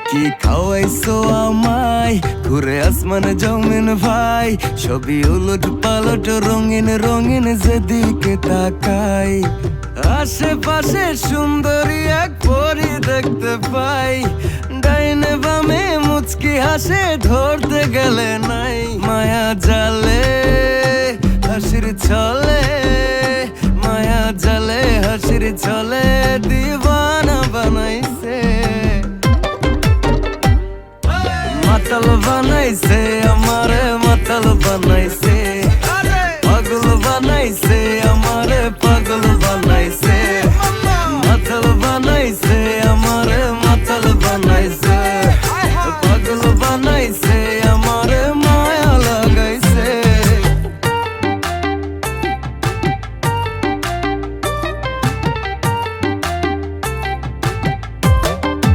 কি খাওয়াইছো আমায়, ঘুরে আসমান জমিন ভাই, সবই উলট পালট রঙিন রঙিন যেদিকে তাকাই। আশেপাশে সুন্দরী এক পরি দেখতে পাই, ডাইনে বামে মুচকি হাসে ধরতে গেলে নাই। মায়া জালে হাসির ছলে, মায়া জালে হাসির ছলে দিবানা বানাইছে, মাতাল বানাইছে আমারে মাতাল বানাইছে।